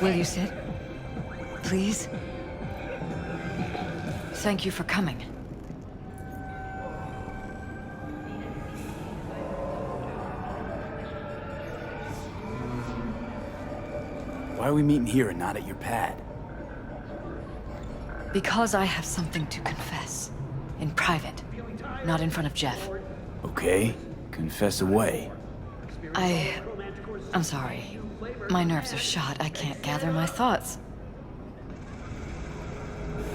Will you sit? Please? Thank you for coming. Why are we meeting here and not at your pad? Because I have something to confess. In private. Not in front of Jeff. Okay, confess away. I'm sorry. My nerves are shot. I can't gather my thoughts.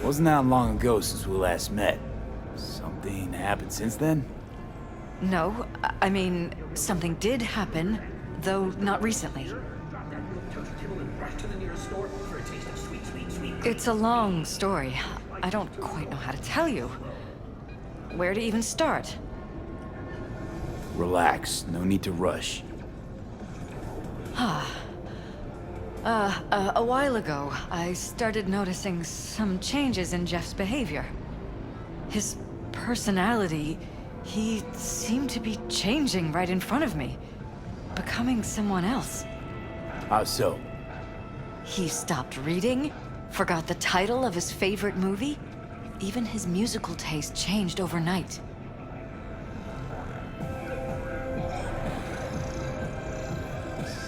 Wasn't that long ago since we last met? Something happened since then? No, I mean, something did happen, though not recently. It's a long story. I don't quite know how to tell you. Where to even start? Relax, no need to rush. A while ago, I started noticing some changes in Jeff's behavior. His personality, he seemed to be changing right in front of me. Becoming someone else. How so? He stopped reading, forgot the title of his favorite movie. Even his musical taste changed overnight.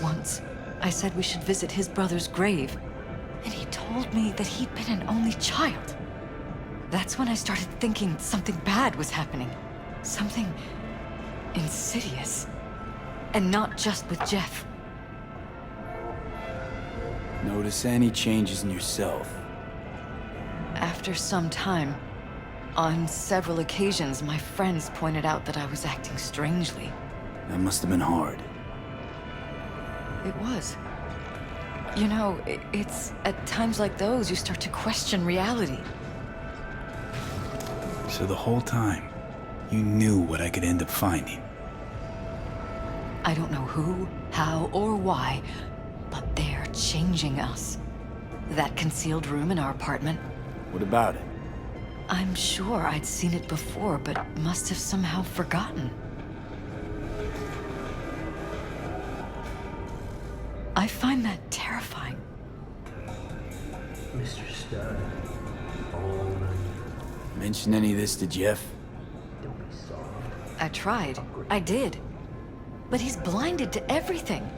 Once, I said we should visit his brother's grave, and he told me that he'd been an only child. That's when I started thinking something bad was happening. Something insidious. And not just with Jeff. Notice any changes in yourself? After some time, on several occasions, my friends pointed out that I was acting strangely. That must have been hard. It was. You know, it's at times like those you start to question reality. So the whole time, you knew what I could end up finding. I don't know who, how, or why, but they're changing us. That concealed room in our apartment. What about it? I'm sure I'd seen it before, but must have somehow forgotten. I find that terrifying. Mr. Stud, all night. Mention any of this to Jeff? Don't be soft. I tried. I did. But he's blinded to everything.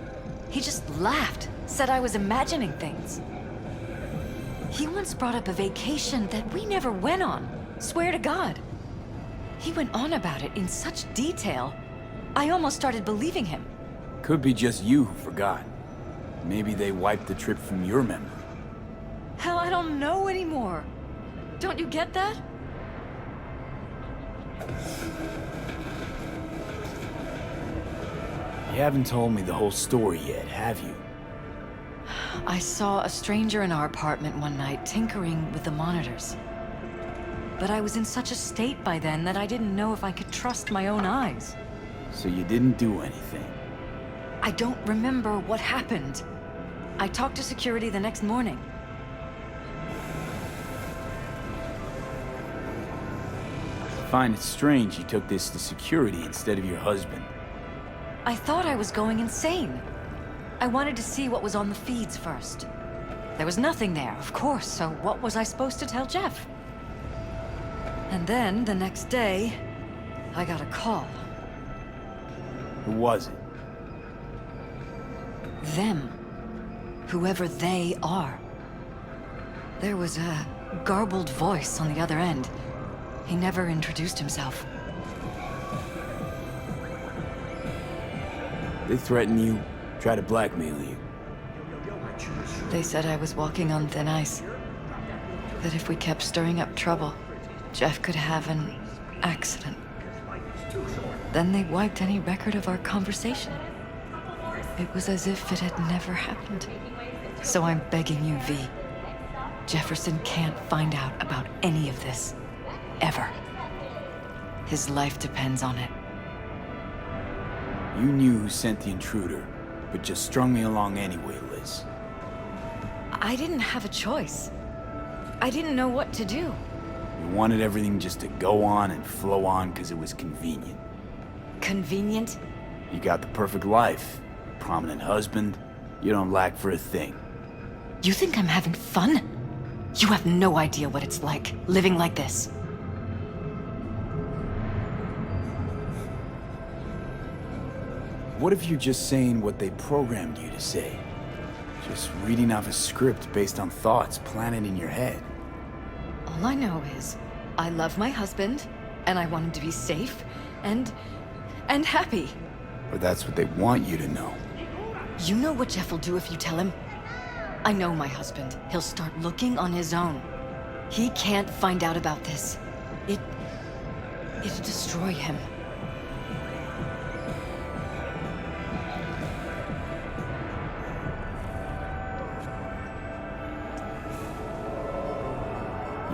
He just laughed, said I was imagining things. He once brought up a vacation that we never went on. Swear to God. He went on about it in such detail. I almost started believing him. Could be just you who forgot. Maybe they wiped the trip from your memory. Hell, I don't know anymore. Don't you get that? You haven't told me the whole story yet, have you? I saw a stranger in our apartment one night tinkering with the monitors. But I was in such a state by then that I didn't know if I could trust my own eyes. So you didn't do anything? I don't remember what happened. I talked to security the next morning. I find it strange you took this to security instead of your husband. I thought I was going insane. I wanted to see what was on the feeds first. There was nothing there, of course, so what was I supposed to tell Jeff? And then, the next day, I got a call. Who was it? Them. Whoever they are. There was a garbled voice on the other end. He never introduced himself. They threaten you, try to blackmail you. They said I was walking on thin ice. That if we kept stirring up trouble, Jeff could have an accident. Then they wiped any record of our conversation. It was as if it had never happened. So I'm begging you, V. Jefferson can't find out about any of this. Ever. His life depends on it. You knew who sent the intruder, but just strung me along anyway, Liz. I didn't have a choice. I didn't know what to do. You wanted everything just to go on and flow on because it was convenient. Convenient? You got the perfect life. Prominent husband. You don't lack for a thing. You think I'm having fun? You have no idea what it's like, living like this. What if you're just saying what they programmed you to say? Just reading off a script based on thoughts planted in your head. All I know is, I love my husband, and I want him to be safe, and happy. Or that's what they want you to know. You know what Jeff will do if you tell him? I know my husband. He'll start looking on his own. He can't find out about this. It'll destroy him.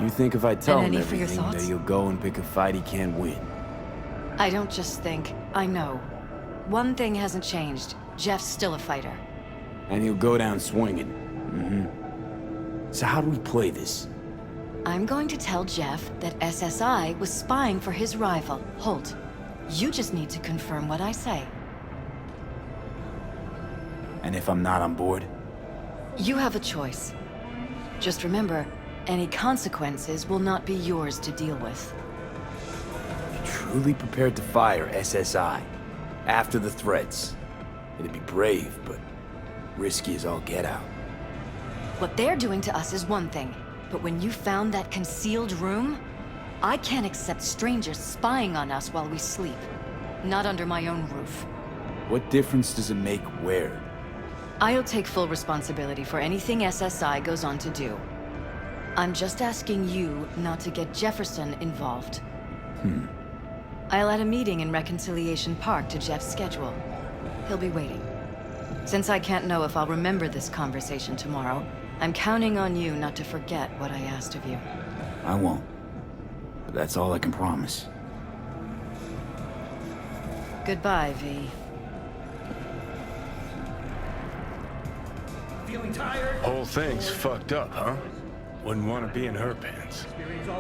You think if I tell And him any for your everything that thoughts? he'll go and pick a fight he can't win? I don't just think, I know. One thing hasn't changed. Jeff's still a fighter. And he'll go down swinging. So how do we play this? I'm going to tell Jeff that SSI was spying for his rival, Holt. You just need to confirm what I say. And if I'm not on board? You have a choice. Just remember, any consequences will not be yours to deal with. You're truly prepared to fire SSI after the threats. It'd be brave, but risky as all get out. What they're doing to us is one thing, but when you found that concealed room, I can't accept strangers spying on us while we sleep. Not under my own roof. What difference does it make where? I'll take full responsibility for anything SSI goes on to do. I'm just asking you not to get Jefferson involved. I'll add a meeting in Reconciliation Park to Jeff's schedule. He'll be waiting. Since I can't know if I'll remember this conversation tomorrow, I'm counting on you not to forget what I asked of you. I won't. But that's all I can promise. Goodbye, V. Whole thing's fucked up, huh? Wouldn't want to be in her pants.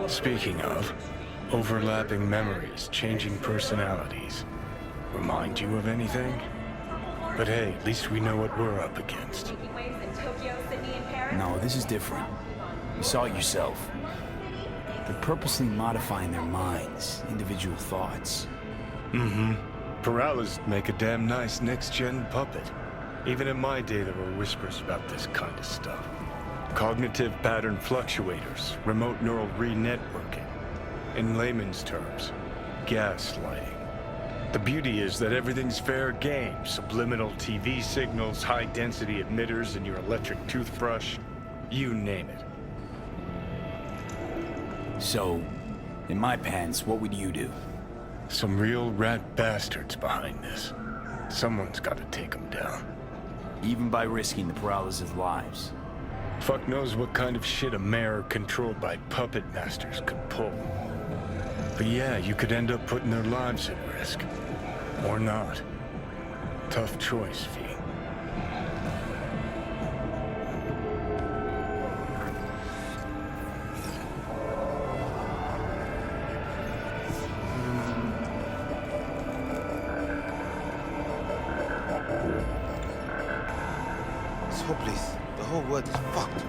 Speaking of, overlapping memories, changing personalities. Remind you of anything? But hey, at least we know what we're up against. No, this is different. You saw it yourself. They're purposely modifying their minds, individual thoughts. Peralez make a damn nice next-gen puppet. Even in my day, there were whispers about this kind of stuff. Cognitive pattern fluctuators, remote neural re-networking. In layman's terms, gaslighting. The beauty is that everything's fair game. Subliminal TV signals, high-density emitters in your electric toothbrush. You name it. So, in my pants, what would you do? Some real rat bastards behind this. Someone's got to take them down. Even by risking the Peralez's lives. Fuck knows what kind of shit a mayor controlled by puppet masters could pull. But yeah, you could end up putting their lives at risk. Or not. Tough choice, V. It's hopeless. The whole world is fucked.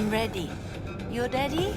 I'm ready. You ready?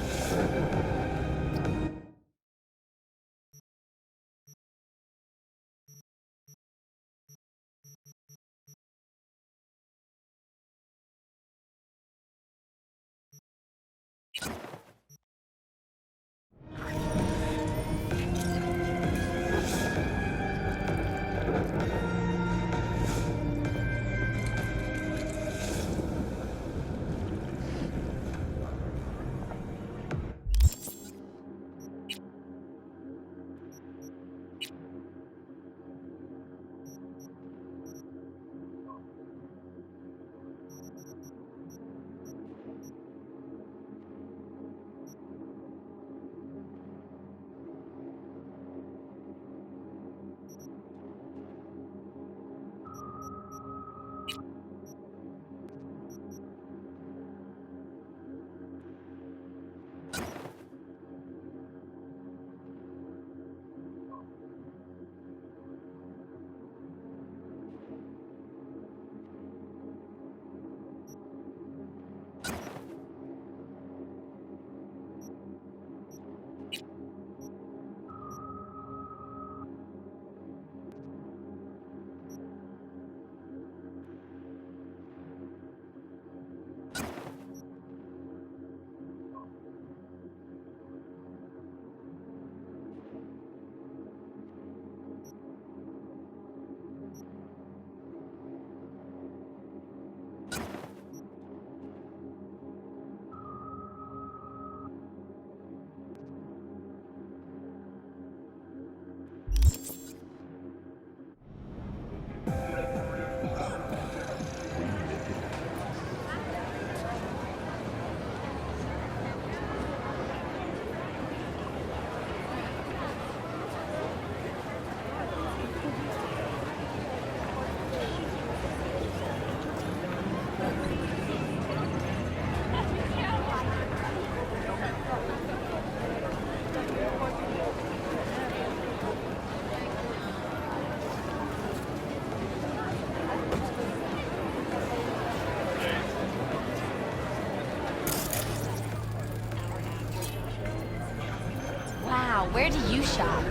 Wow, where do you shop?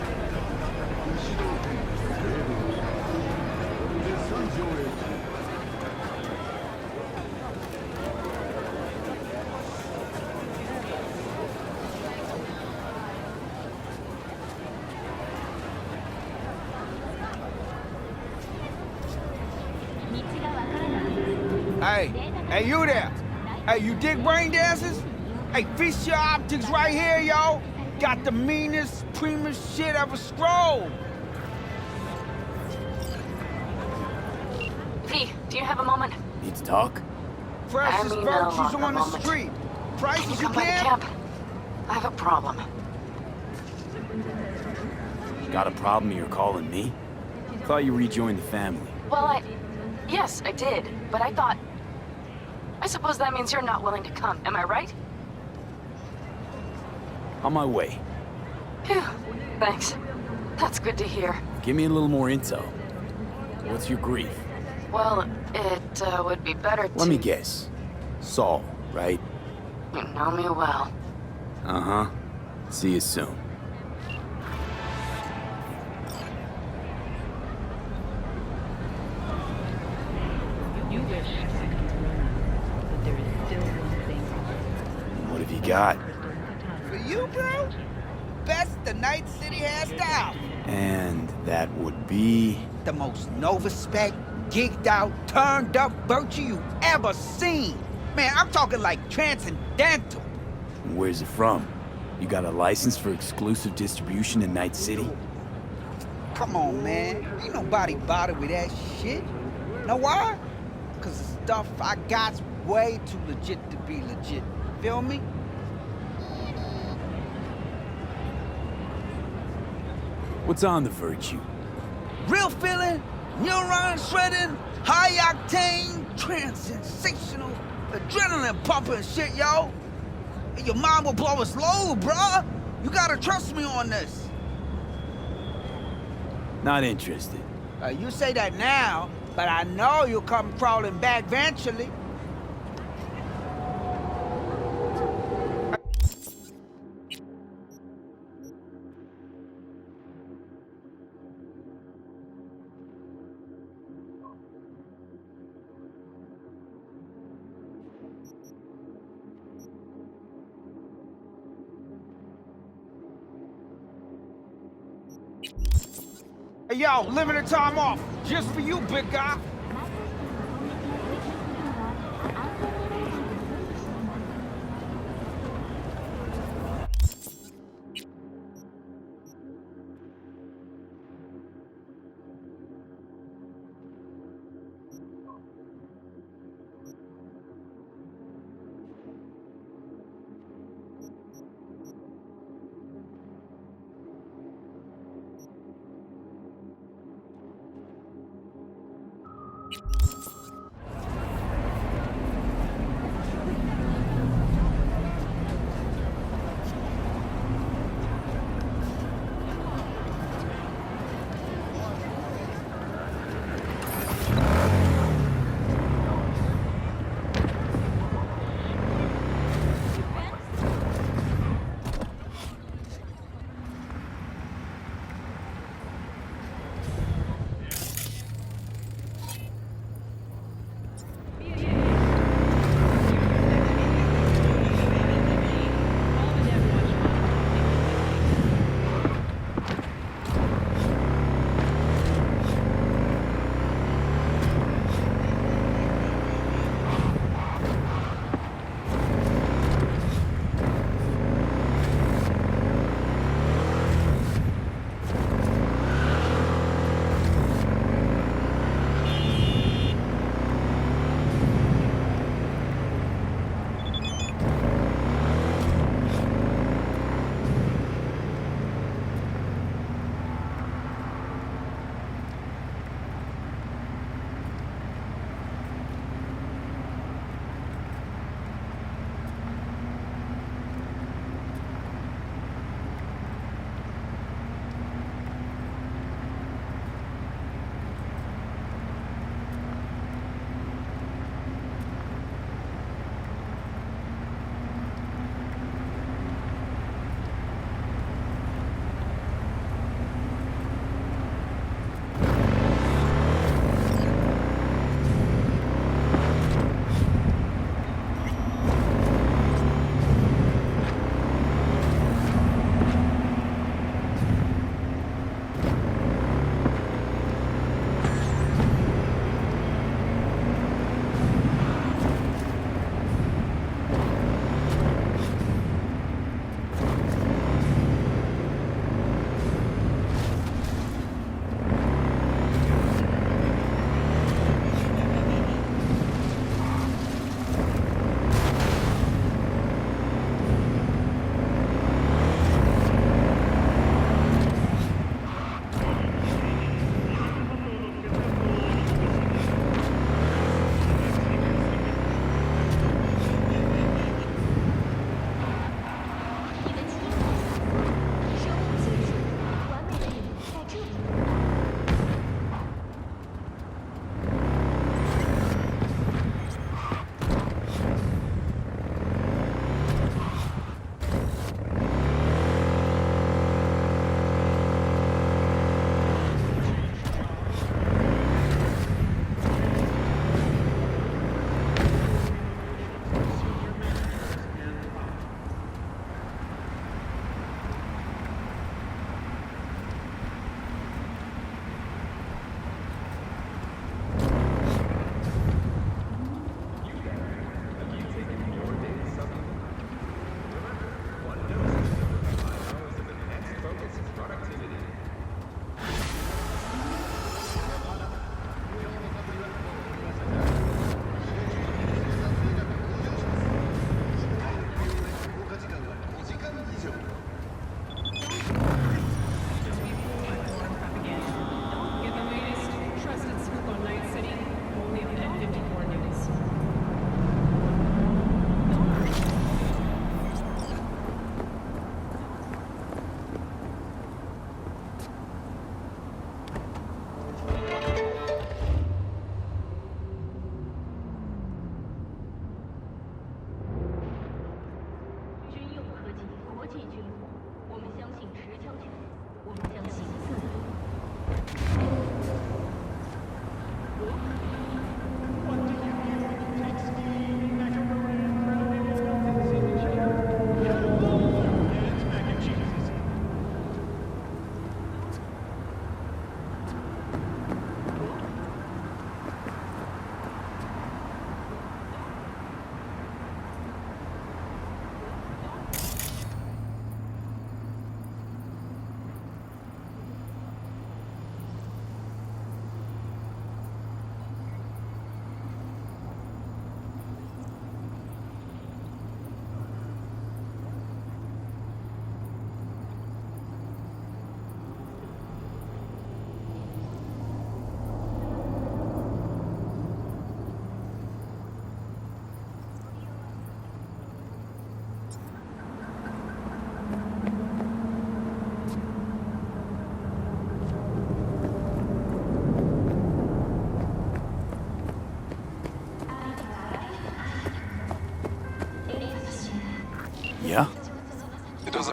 Hey, you there? Hey, you dig brain dances? Hey, feast your optics right here, yo. Got the meanest, primest shit ever scrolled. P, do you have a moment? Need to talk? Freshest no virtues longer on the moment. street. Can Prices you you come by the can. camp? I have a problem. Got a problem you're calling me? Thought you rejoined the family. Well, yes, I did, but I suppose that means you're not willing to come, am I right? On my way. Phew, thanks. That's good to hear. Give me a little more intel. What's your grief? Well, it would be better to... Let me guess. Saul, right? You know me well. Uh-huh. See you soon. You wish I could warn you, but there is still one thing. What have you got? For you, bro? Best the Night City has to offer. And that would be... The most no-respect, geeked out, turned up virtue you ever seen. Man, I'm talking like transcendental. Where's it from? You got a license for exclusive distribution in Night City? Come on, man. Ain't nobody bothered with that shit. Know why? Cause the stuff I got's way too legit to be legit. Feel me? What's on the virtue? Real feeling, neuron shredding, high octane, trans-sensational, adrenaline pumping shit, yo. And your mind will blow its load, bruh. You gotta trust me on this. Not interested. You say that now, but I know you'll come crawling back eventually. Hey, yo, limited time off. Just for you, big guy.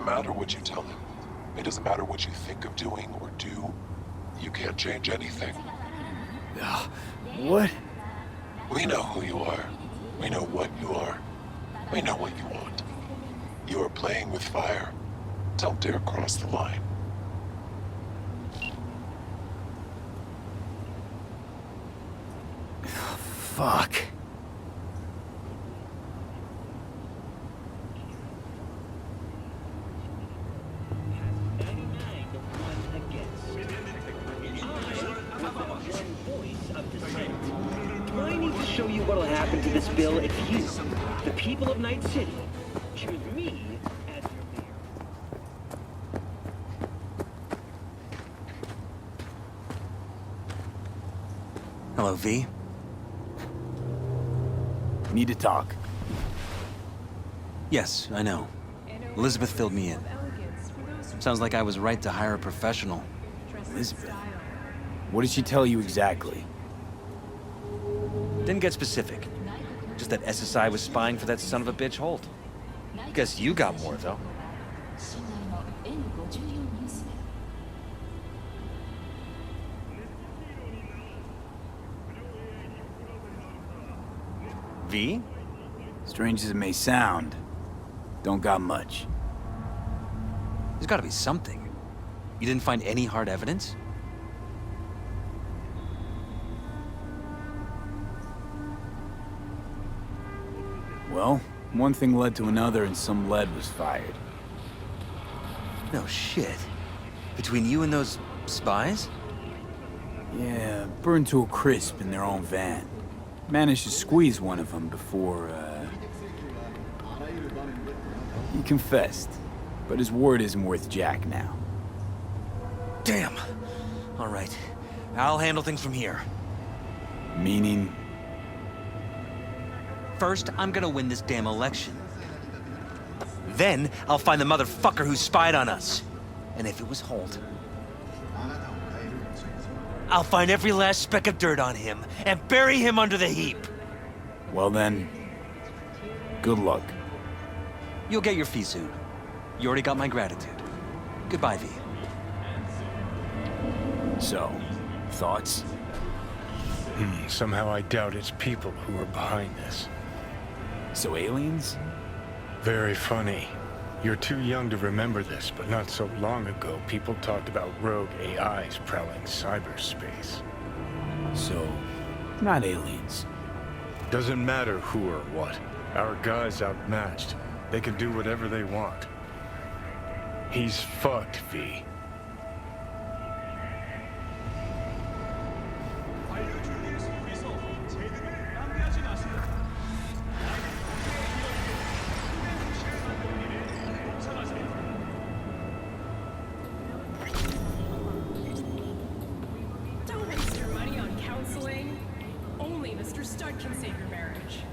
matter what you tell him. It doesn't matter what you think of doing or do. You can't change anything. What? We know who you are. We know what you are. We know what you want. You are playing with fire. Don't dare cross the line. Fuck. Do I need to show you what'll happen to this bill if you, the people of Night City, choose me as your mayor? Hello, V. Need to talk. Yes, I know. Elizabeth filled me in. Sounds like I was right to hire a professional. Elizabeth? What did she tell you exactly? Didn't get specific. Just that SSI was spying for that son of a bitch Holt. Guess you got more, though. V? Strange as it may sound, don't got much. There's gotta be something. You didn't find any hard evidence? Well, one thing led to another and some lead was fired. No shit. Between you and those spies? Yeah, burned to a crisp in their own van. Managed to squeeze one of them before, He confessed, but his word isn't worth jack now. Damn. All right. I'll handle things from here. Meaning? First, I'm gonna win this damn election. Then, I'll find the motherfucker who spied on us. And if it was Holt, I'll find every last speck of dirt on him and bury him under the heap. Well then, good luck. You'll get your fee soon. You already got my gratitude. Goodbye, V. So, thoughts? Somehow I doubt it's people who are behind this. So aliens? Very funny. You're too young to remember this, but not so long ago, people talked about rogue AIs prowling cyberspace. So, not aliens. Doesn't matter who or what. Our guy's outmatched. They can do whatever they want. He's fucked, V. Don't waste your money on counseling. Only Mr. Stud can save your marriage.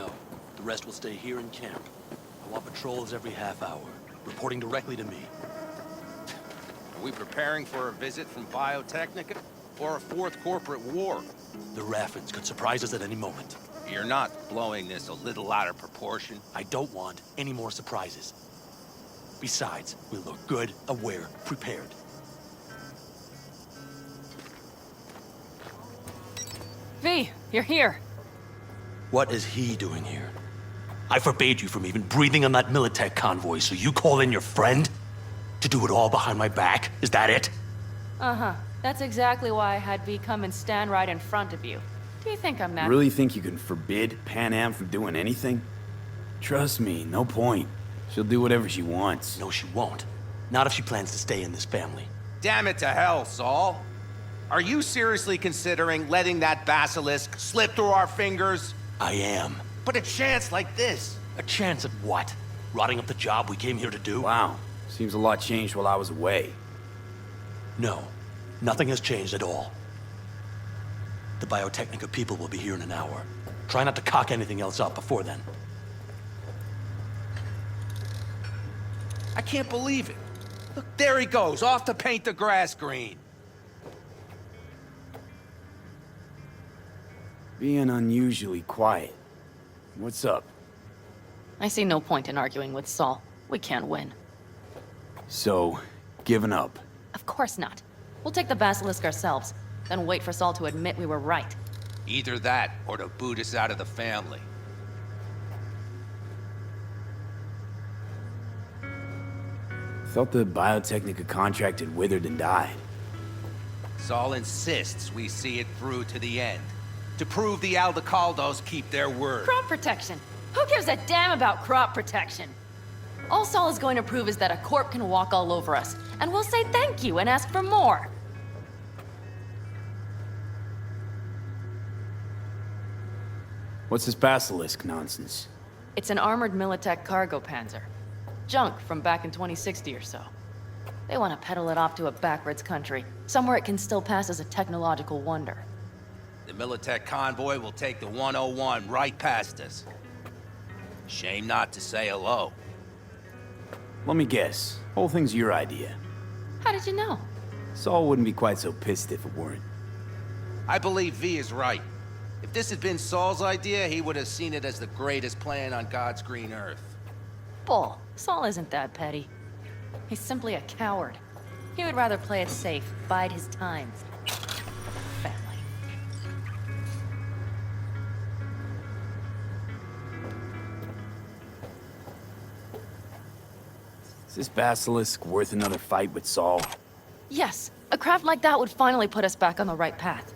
know. The rest will stay here in camp. I want patrols every half hour, reporting directly to me. Are we preparing for a visit from Biotechnica? Or a fourth corporate war? The Raffins could surprise us at any moment. You're not blowing this a little out of proportion? I don't want any more surprises. Besides, we look good, aware, prepared. V, you're here. What is he doing here? I forbade you from even breathing on that Militech convoy, so you call in your friend? To do it all behind my back? Is that it? Uh-huh. That's exactly why I had V come and stand right in front of you. Do you think I'm that... Really think you can forbid Pan Am from doing anything? Trust me, no point. She'll do whatever she wants. No, she won't. Not if she plans to stay in this family. Damn it to hell, Saul. Are you seriously considering letting that basilisk slip through our fingers? I am. But a chance like this? A chance at what? Rotting up the job we came here to do? Wow. Seems a lot changed while I was away. No. Nothing has changed at all. The Biotechnica people will be here in an hour. Try not to cock anything else up before then. I can't believe it. Look, there he goes, off to paint the grass green. Being unusually quiet. What's up? I see no point in arguing with Saul. We can't win. So, giving up? Of course not. We'll take the basilisk ourselves, then wait for Saul to admit we were right. Either that, or to boot us out of the family. Thought the Biotechnica contract had withered and died. Saul insists we see it through to the end. To prove the Aldecaldos keep their word. Crop protection! Who gives a damn about crop protection? All Saul is going to prove is that a corp can walk all over us, and we'll say thank you and ask for more. What's this basilisk nonsense? It's an armored Militech cargo panzer. Junk from back in 2060 or so. They want to peddle it off to a backwards country, somewhere it can still pass as a technological wonder. The Militech convoy will take the 101 right past us. Shame not to say hello. Let me guess. Whole thing's your idea. How did you know? Saul wouldn't be quite so pissed if it weren't. I believe V is right. If this had been Saul's idea, he would have seen it as the greatest plan on God's green earth. Bull. Saul isn't that petty. He's simply a coward. He would rather play it safe, bide his time. Family. Is this basilisk worth another fight with Saul? Yes, a craft like that would finally put us back on the right path.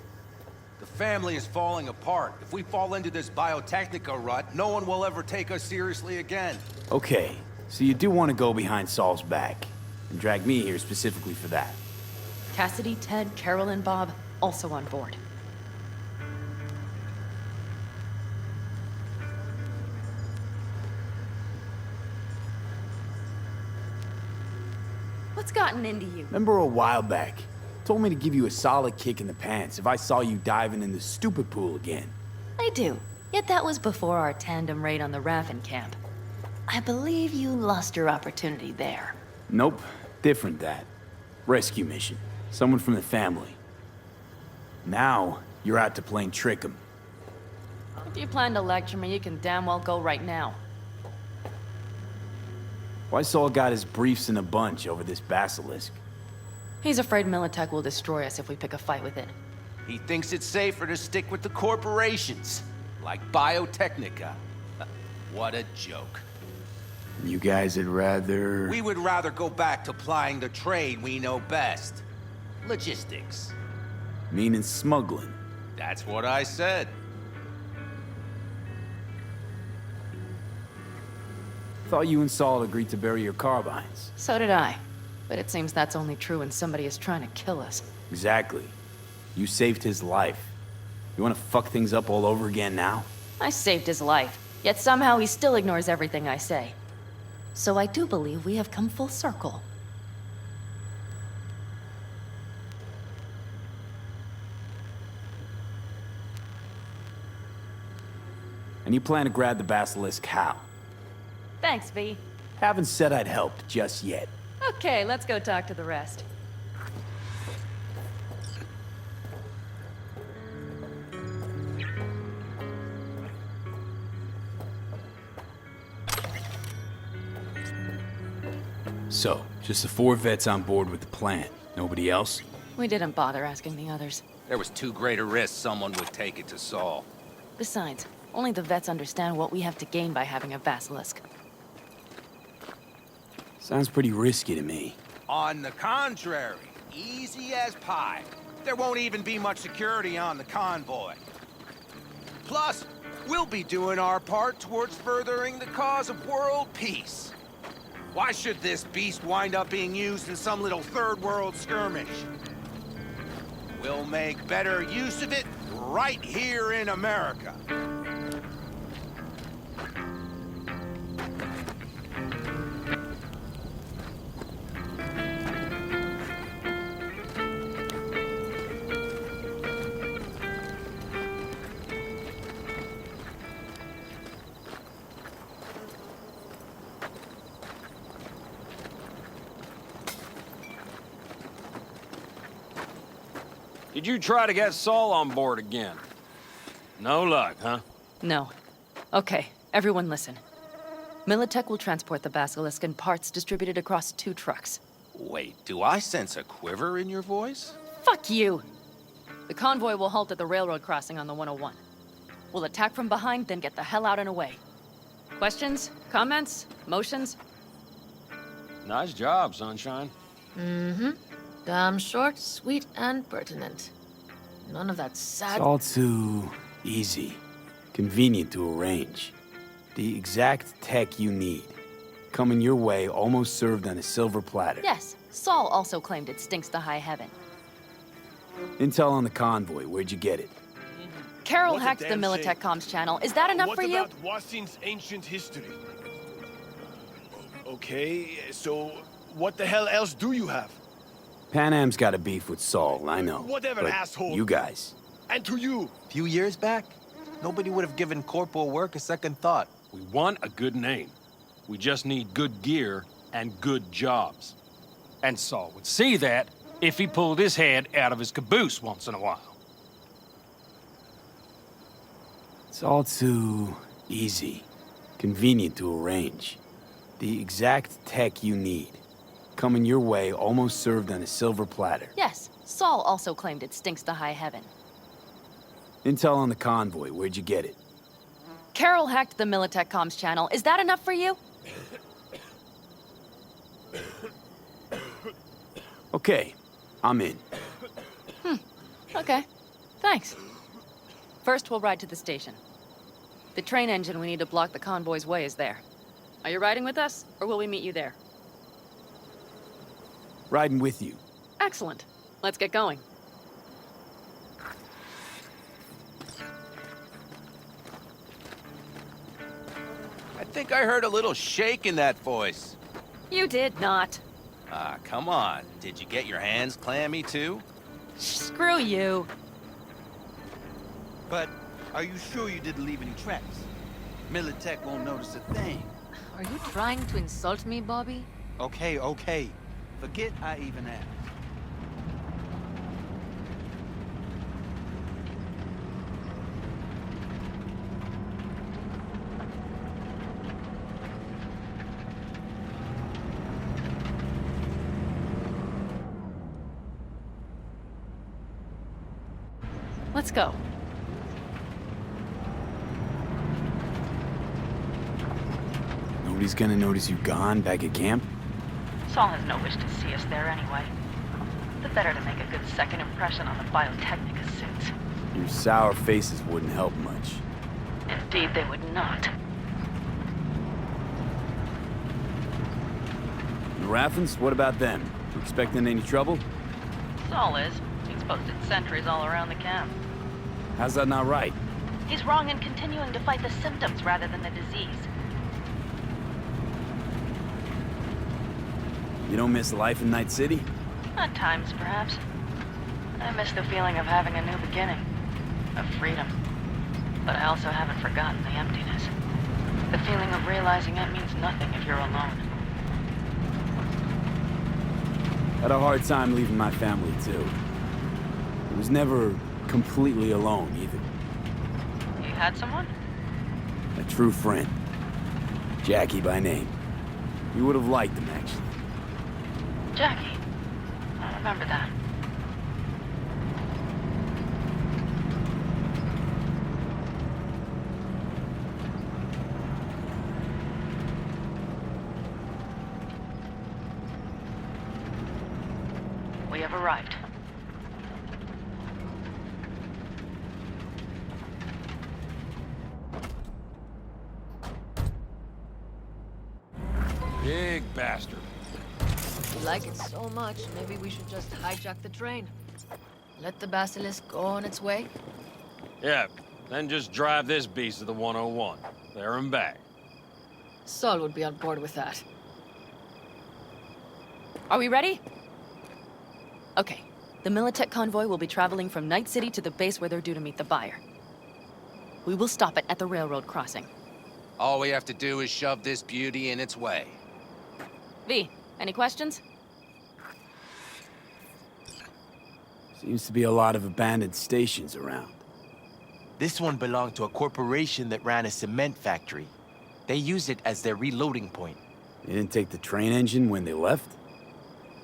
The family is falling apart. If we fall into this Biotechnica rut, no one will ever take us seriously again. Okay, so you do want to go behind Saul's back, and drag me here specifically for that. Cassidy, Ted, Carol, and Bob also on board. What's gotten into you? Remember a while back, told me to give you a solid kick in the pants if I saw you diving in the stupid pool again. I do. Yet that was before our tandem raid on the Raffin camp. I believe you lost your opportunity there. Nope, different that. Rescue mission. Someone from the family. Now, you're out to plain trick 'em. If you plan to lecture me, you can damn well go right now. Why Saul got his briefs in a bunch over this basilisk? He's afraid Militech will destroy us if we pick a fight with it. He thinks it's safer to stick with the corporations, like Biotechnica. What a joke. You guys would rather... We would rather go back to plying the trade we know best. Logistics. Meaning smuggling. That's what I said. Thought you and Saul agreed to bury your carbines. So did I. But it seems that's only true when somebody is trying to kill us. Exactly. You saved his life. You want to fuck things up all over again now? I saved his life, yet somehow he still ignores everything I say. So I do believe we have come full circle. And you plan to grab the Basilisk how? Thanks, V. Haven't said I'd helped just yet. Okay, let's go talk to the rest. So, just the 4 vets on board with the plan. Nobody else? We didn't bother asking the others. There was too great a risk someone would take it to Saul. Besides, only the vets understand what we have to gain by having a basilisk. Sounds pretty risky to me. On the contrary, easy as pie. There won't even be much security on the convoy. Plus, we'll be doing our part towards furthering the cause of world peace. Why should this beast wind up being used in some little third world skirmish? We'll make better use of it right here in America. Did you try to get Saul on board again? No luck, huh? No. Okay, everyone listen. Militech will transport the basilisk in parts distributed across 2 trucks. Wait, do I sense a quiver in your voice? Fuck you! The convoy will halt at the railroad crossing on the 101. We'll attack from behind, then get the hell out and away. Questions? Comments? Motions? Nice job, Sunshine. Mm-hmm. Damn short, sweet, and pertinent. None of that sad— It's all too easy. Convenient to arrange. The exact tech you need. Coming your way, almost served on a silver platter. Yes, Saul also claimed it stinks to high heaven. Intel on the convoy, where'd you get it? Carol What a hacked the damn Militech shame. comms channel. Is that enough for you? What about Wasin's ancient history? Okay, so what the hell else do you have? Pan Am's got a beef with Saul, I know. Whatever, but asshole. you guys. And to you. Few years back, nobody would have given corporal work a second thought. We want a good name. We just need good gear and good jobs. And Saul would see that if he pulled his head out of his caboose once in a while. It's all too easy. Convenient to arrange. The exact tech you need. Coming your way, almost served on a silver platter. Yes, Saul also claimed it stinks to high heaven. Intel on the convoy, where'd you get it? Carol hacked the Militech comms channel. Is that enough for you? Okay, I'm in. Okay. Thanks. First, we'll ride to the station. The train engine we need to block the convoy's way is there. Are you riding with us, or will we meet you there? Riding with you. Excellent. Let's get going. I think I heard a little shake in that voice. You did not. Ah, come on. Did you get your hands clammy too? Screw you. But are you sure you didn't leave any tracks? Militech won't notice a thing. Are you trying to insult me, Bobby? Okay, okay. Forget I even asked. Let's go. Nobody's gonna notice you gone back at camp? Saul has no wish to see us there anyway. The better to make a good second impression on the Biotechnica suits. Your sour faces wouldn't help much. Indeed, they would not. The Raffens, what about them? You expecting any trouble? Saul is. He's posted sentries all around the camp. How's that not right? He's wrong in continuing to fight the symptoms rather than the disease. You don't miss life in Night City? At times, perhaps. I miss the feeling of having a new beginning. Of freedom. But I also haven't forgotten the emptiness. The feeling of realizing it means nothing if you're alone. Had a hard time leaving my family, too. I was never completely alone, either. You had someone? A true friend. Jackie by name. You would have liked him, actually. Jackie. I remember that. We have arrived. Big bastard. If you like it so much, maybe we should just hijack the train. Let the basilisk go on its way. Yeah, then just drive this beast to the 101. There and back. Saul would be on board with that. Are we ready? Okay. The Militech convoy will be traveling from Night City to the base where they're due to meet the buyer. We will stop it at the railroad crossing. All we have to do is shove this beauty in its way. V, any questions? Seems to be a lot of abandoned stations around. This one belonged to a corporation that ran a cement factory. They used it as their reloading point. They didn't take the train engine when they left?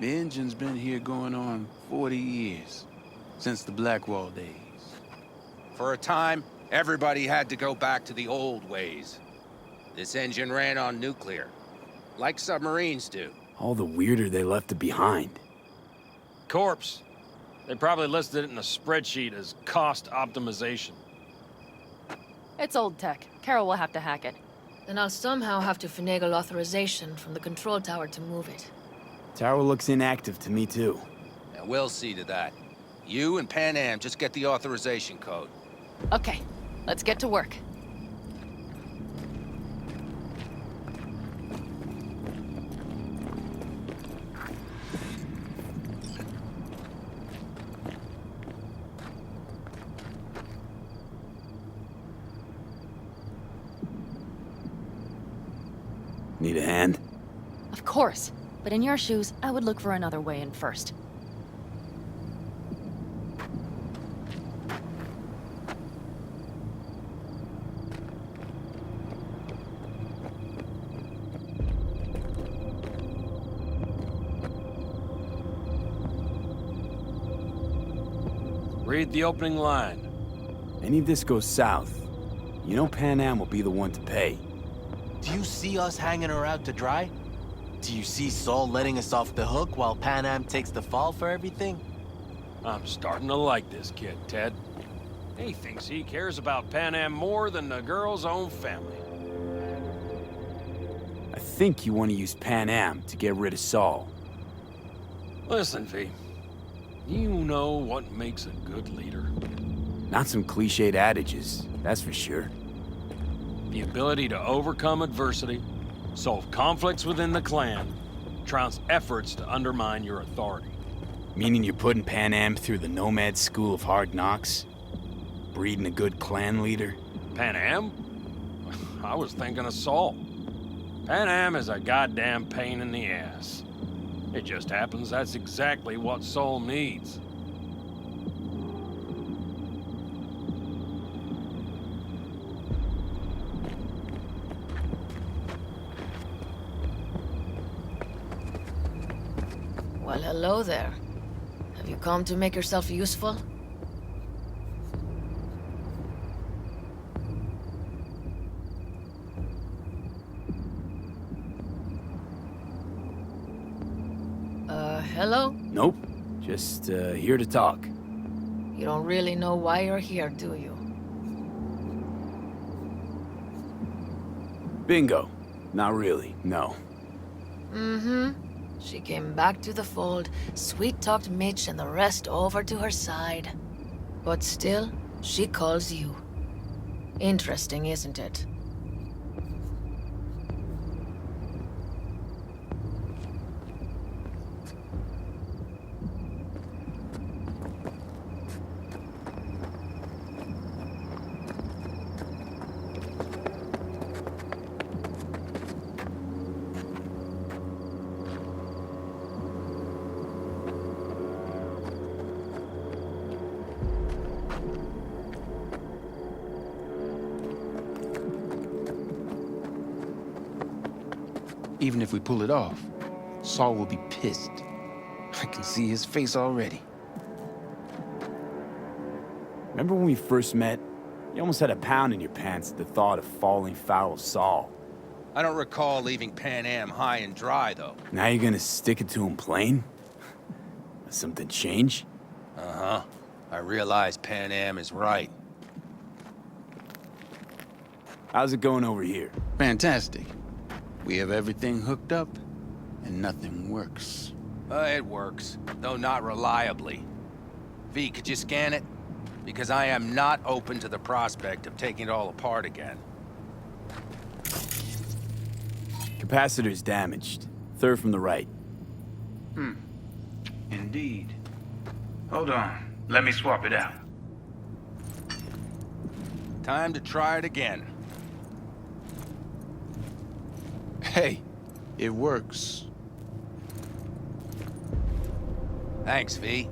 The engine's been here going on 40 years. Since the Blackwall days. For a time, everybody had to go back to the old ways. This engine ran on nuclear, like submarines do. All the weirder they left it behind. Corpse. They probably listed it in a spreadsheet as cost optimization. It's old tech. Carol will have to hack it. Then I'll somehow have to finagle authorization from the control tower to move it. Tower looks inactive to me, too. And we'll see to that. You and Pan Am just get the authorization code. Okay, let's get to work. Need a hand? Of course. But in your shoes, I would look for another way in first. Read the opening line. Any of this goes south, you know Pan Am will be the one to pay. Do you see us hanging her out to dry? Do you see Saul letting us off the hook while Pan Am takes the fall for everything? I'm starting to like this kid, Ted. He thinks he cares about Pan Am more than the girl's own family. I think you want to use Pan Am to get rid of Saul. Listen, V. You know what makes a good leader. Not some cliched adages, that's for sure. The ability to overcome adversity, solve conflicts within the clan, trounce efforts to undermine your authority. Meaning you're putting Pan Am through the Nomad School of Hard Knocks? Breeding a good clan leader? Pan Am? I was thinking of Saul. Pan Am is a goddamn pain in the ass. It just happens that's exactly what Saul needs. Well, hello there. Have you come to make yourself useful? Hello? Nope. Just, here to talk. You don't really know why you're here, do you? Bingo. Not really, no. Mm-hmm. She came back to the fold, sweet-talked Mitch and the rest over to her side. But still, she calls you. Interesting, isn't it? Even if we pull it off, Saul will be pissed. I can see his face already. Remember when we first met? You almost had a pound in your pants at the thought of falling foul of Saul. I don't recall leaving Pan Am high and dry, though. Now you're gonna stick it to him plain? Something change? Uh-huh. I realize Pan Am is right. How's it going over here? Fantastic. We have everything hooked up, and nothing works. It works, though not reliably. V, could you scan it? Because I am not open to the prospect of taking it all apart again. Capacitor's damaged. Third from the right. Indeed. Hold on. Let me swap it out. Time to try it again. Hey, it works. Thanks, V.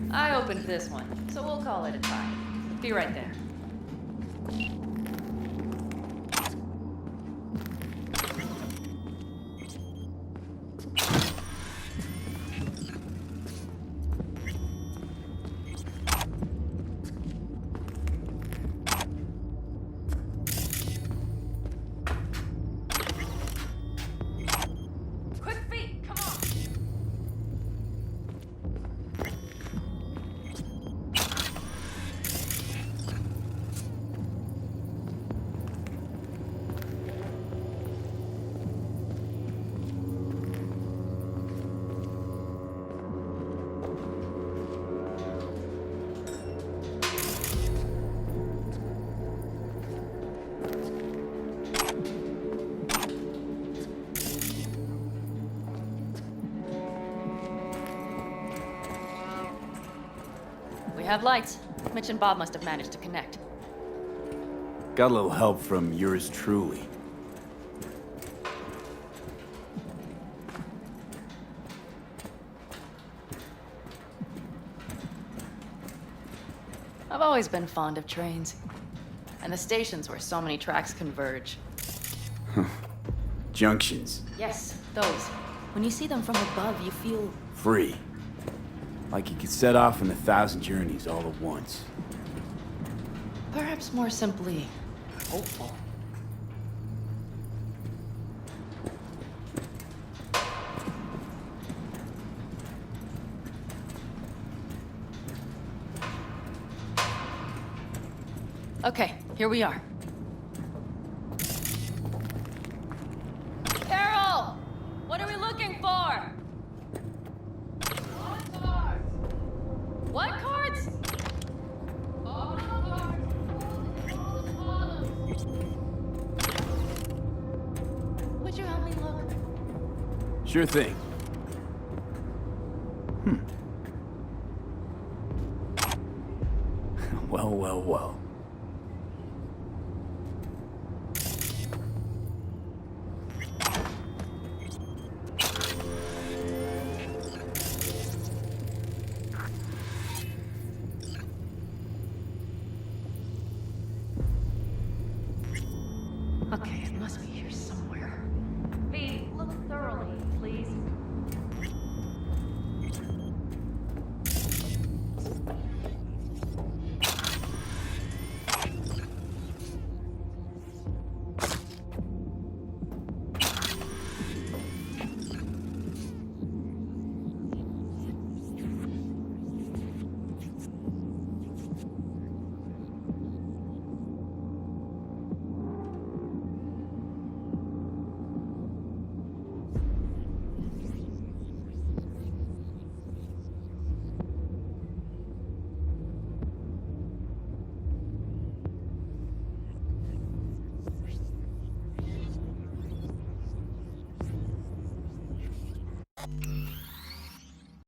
I opened this one, so we'll call it a tie. Be right there. have lights. Mitch and Bob must have managed to connect. Got a little help from yours truly. I've always been fond of trains. And the stations where so many tracks converge. Junctions. Yes, those. When you see them from above, you feel... Free. Like you could set off on 1,000 journeys all at once. perhaps more simply, hopeful. Okay, here we are. Carol! What are we looking for? What cards? Would you help me look? Sure thing. Well, well, well.